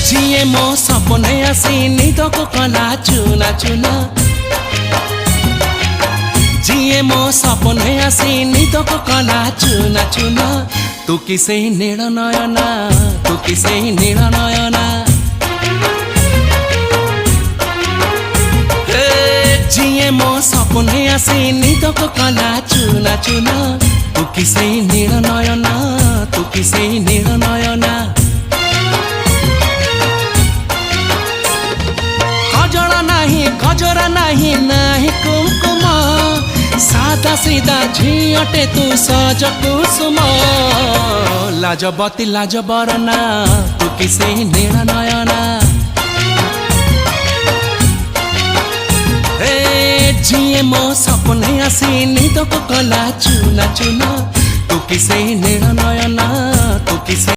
जिए मो सपने आसी निदको कला चुना चुना जिए मो सपने आसी निदको कला चुना चुना तू किसे नील नयना तू किसे नील नयना जिए मो सपने आसी निदको कला चुना चुना तू किसे नील नयना तू किसे नील नयना गजरा नहीं नहीं कुमकुम सादा सीधा झीटे तू सज कुसुम लाजबती लाज बरना तू किसे नील नयना जिए मो सपने आसी निदको कला चुना चुना तू किसे नील नयना तू किसे